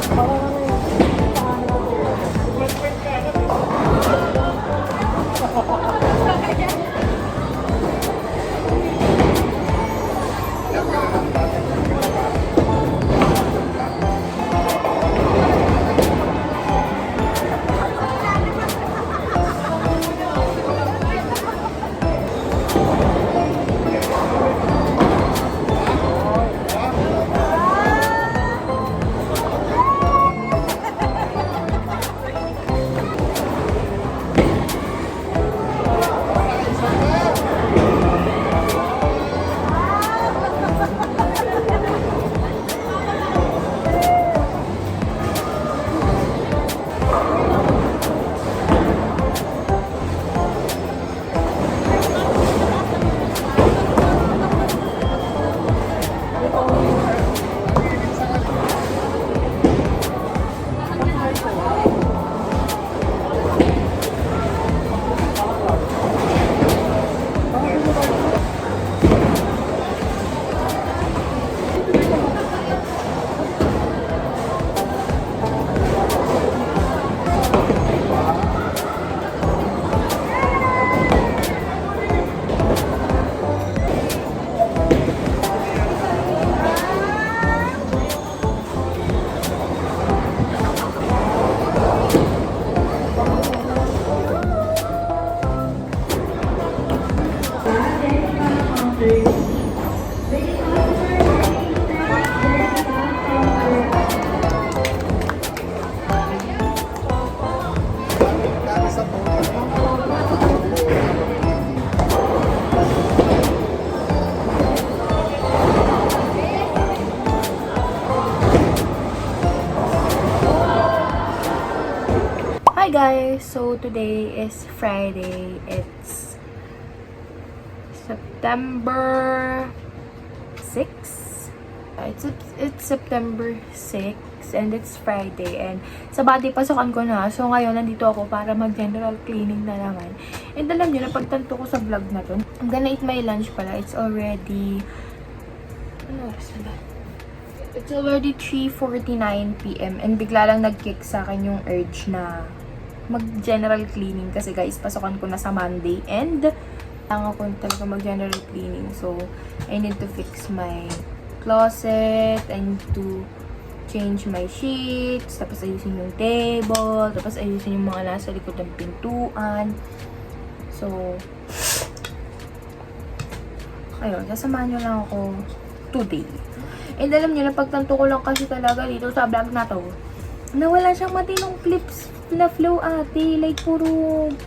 Hi guys! So today is Friday. It's September 6. It's September 6 and it's Friday, and sa body pasokan ko na. So ngayon nandito ako para mag-general cleaning na naman. And alam niyo, napagtanto ko sa vlog na to, I'm gonna eat my lunch pala. It's already It's already 3:49 PM and bigla lang nag-kick sa akin yung urge na mag-general cleaning kasi guys, pasokan ko na sa Monday and kailangan ko talaga mag-general cleaning. So, I need to fix my closet, I need to change my sheets, tapos ayusin yung table, tapos ayusin yung mga nasa likod ng pintuan. So, ayun, sasamahan nyo lang ako today. And alam nyo, napagtanto ko lang kasi talaga dito sa vlog na to, na wala siyang matinong clips na flow ate. Like, puro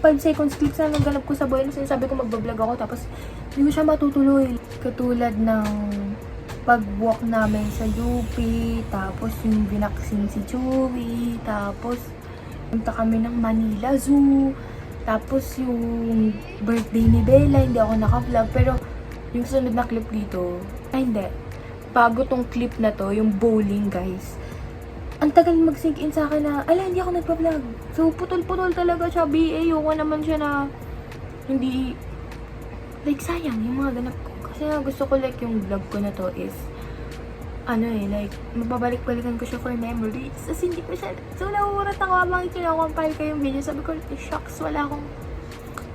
5 seconds clips na nagganap ko sa buhay. Sinasabi ko magbablog ako, tapos hindi ko siya matutuloy. Katulad ng pag-walk namin sa UP, tapos yung binaksin si Chewy, tapos punta kami ng Manila Zoo, tapos yung birthday ni Bella, hindi ako naka-vlog. Pero yung sunod na clip dito, ay hindi. Bago tong clip na to, yung bowling guys, ang tagal mag-sink in sa akin na, ala, hindi ako nagpa-vlog. So, putol-putol talaga siya. Ayoko naman siya na, hindi, like, sayang yung mga ganap ko. Kasi nga, gusto ko, like, yung vlog ko na to is, like, mababalik-balikan ko siya for memories. As hindi ko siya, so, nauurat ako habang kinakompile ko yung video. Sabi ko, shucks, wala akong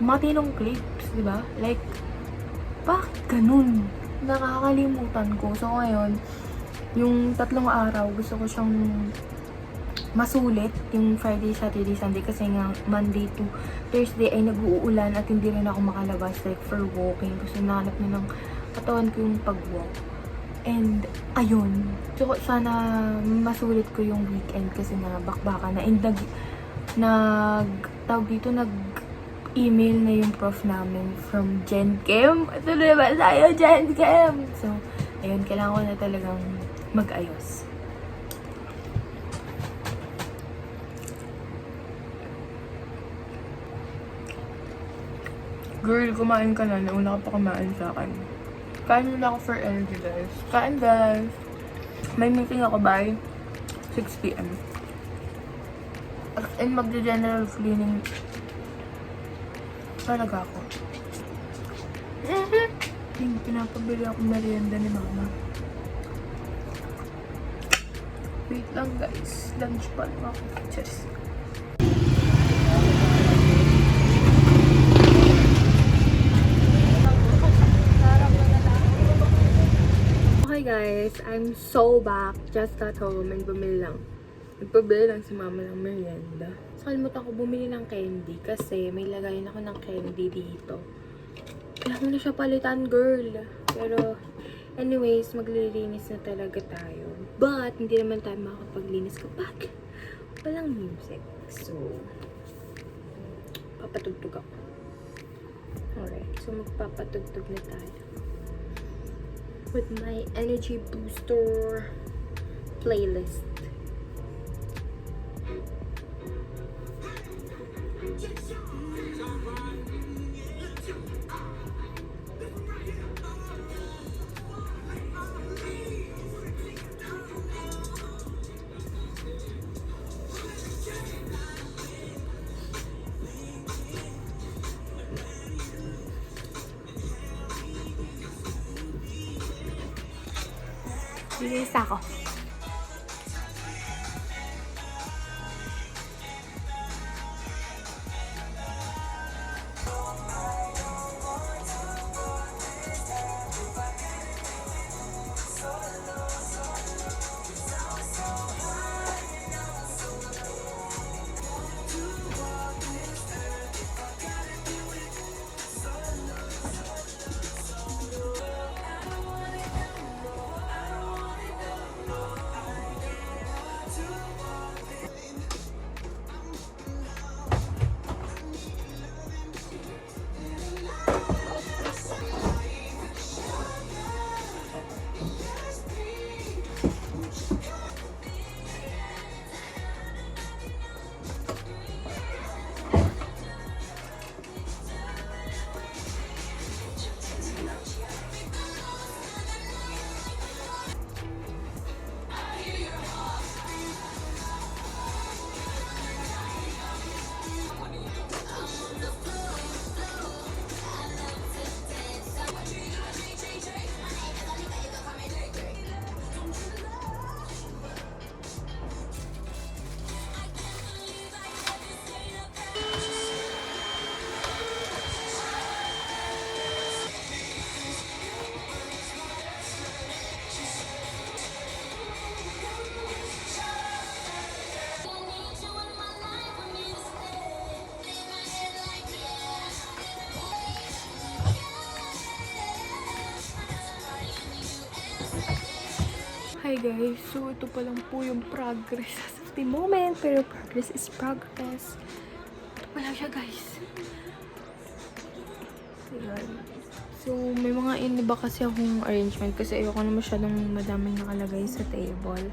matinong clips, diba? Like, bakit ganun? Nakakalimutan ko. So, ngayon, yung 3 araw, gusto ko siyang masulit. Yung Friday, Saturday, Sunday. Kasi nga, Monday to Thursday ay nag-uulan at hindi rin ako makalabas like for walking. Kasi nahanap na ng katawan ko yung pag-walk. And, ayun. So, sana masulit ko yung weekend kasi nabakbaka na. And, tawag dito, nag-email na yung prof namin from Gen Chem. Ito na ba tayo, Gen Chem? So, ayun, kailangan ko na talagang mag-ayos. Girl, kumain ka na. Nauna ka pa kumain sa akin. Kain na ako for energy, guys. Kain, guys. May meeting ako by 6 PM. And mag-general cleaning talaga ako. Pinapabili ako merienda ni mama. Wait lang guys. Lunch pa lang ako. Cheers. Okay guys, I'm so back. Just got home and nagpabili lang si mama ng merienda. So, kalimutan ko bumili ng candy kasi may lagayin ako ng candy dito. Kailangan mo na siya palitan, girl. Pero, anyways, maglilinis na talaga tayo. But, hindi naman tayo makapaglinis kapag walang music. So, papatugtog ako. Alright, so magpapatugtog na tayo. With my energy booster playlist. Linis ako. Hi guys, so ito pa lang po yung progress as of the moment, pero progress is progress. Ito pa lang siya guys. Ayan. So may mga iba kasi akong arrangement kasi ayoko na masyadong madaming nakalagay sa table.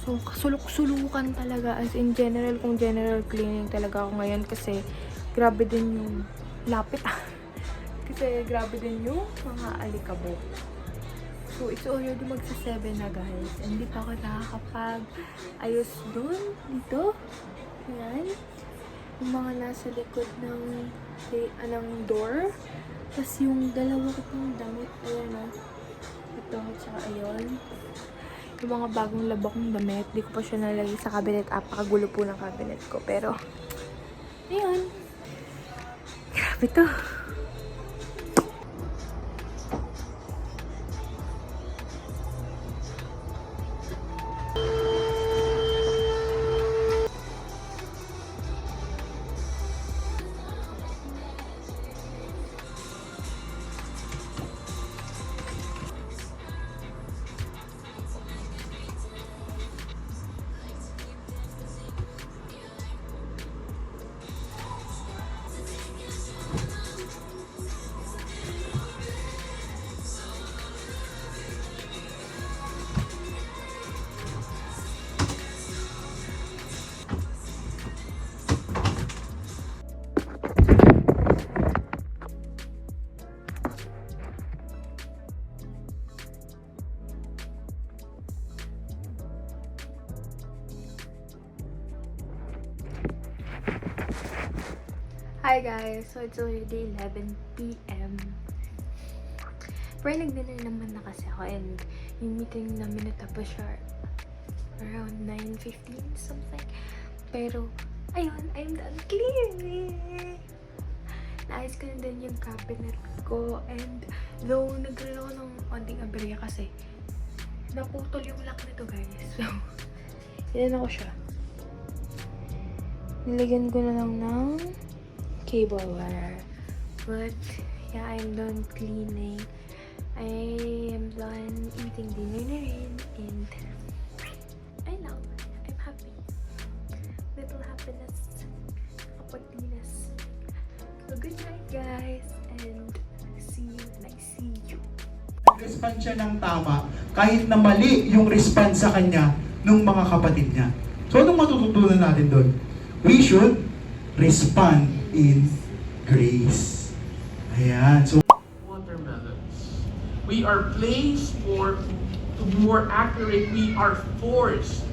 So kasulok-sulukan talaga, as in general, kung general cleaning talaga ako ngayon kasi grabe din yung lapit kasi grabe din yung mga alikabok. So, it's already magsa-7 na guys. And hindi pa ako nakakapag-ayos dun, dito. Ayan. Yung mga nasa likod ng door. Tapos yung dalawa ko pang damit. Ayan o. Ito, tsaka ayun. Yung mga bagong laba kong damit. Di ko pa siya nalagay sa cabinet. Apakagulo po ng cabinet ko. Pero, ayan. Grabe to. Hi guys! So it's already 11 PM. Pero nag-dinner naman na kasi ako and yung meeting namin natapos siya around 9:15 something. Pero, ayun, I'm done cleaning. Naayos ko na din yung cabinet ko. And, though, nagkaroon ako ng konting aberya kasi naputol yung lock nito, guys. So, yan ako siya. Nilagyan ko na lang ng cable wire. But, yeah, I'm done cleaning. I am done eating dinner na rin. And, I know, I'm happy. Little happiness. Kapatinas. So, good night, guys. And, see you when I see you. Respond siya ng tama kahit na mali yung response sa kanya ng mga kapatid niya. So, anong matututunan natin doon? We should respond in grace. Ayan. So, watermelons. We are placed, or to be more accurate, we are forced.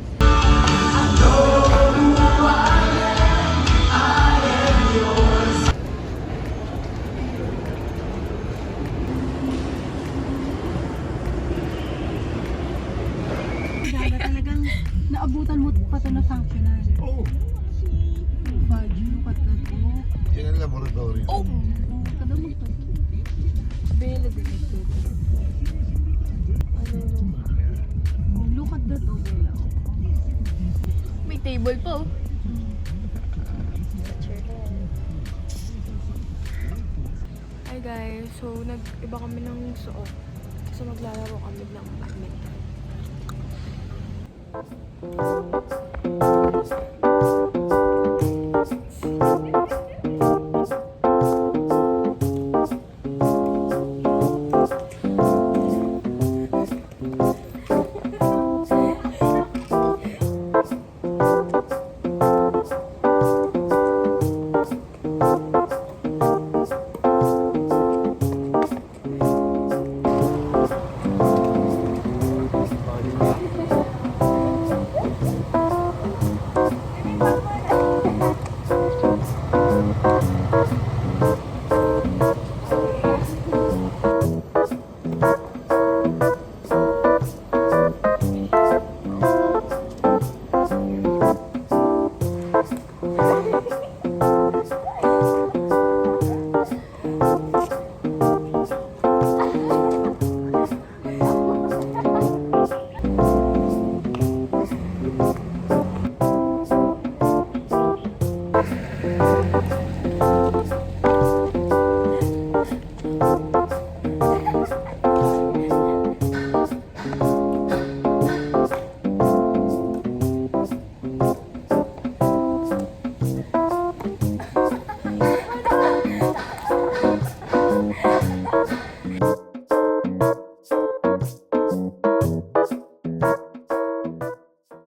Talagang naabutan mo pa ito na functional. Oo. Fudge, look at that. Yan ang laboratory. Oh! Kada mo ito. Bela din ito. Oh, look at that. Oh, Bella. May table pa, oh. Hi guys, so nag-iba kami ng suot. So maglalaro kami ng badminton.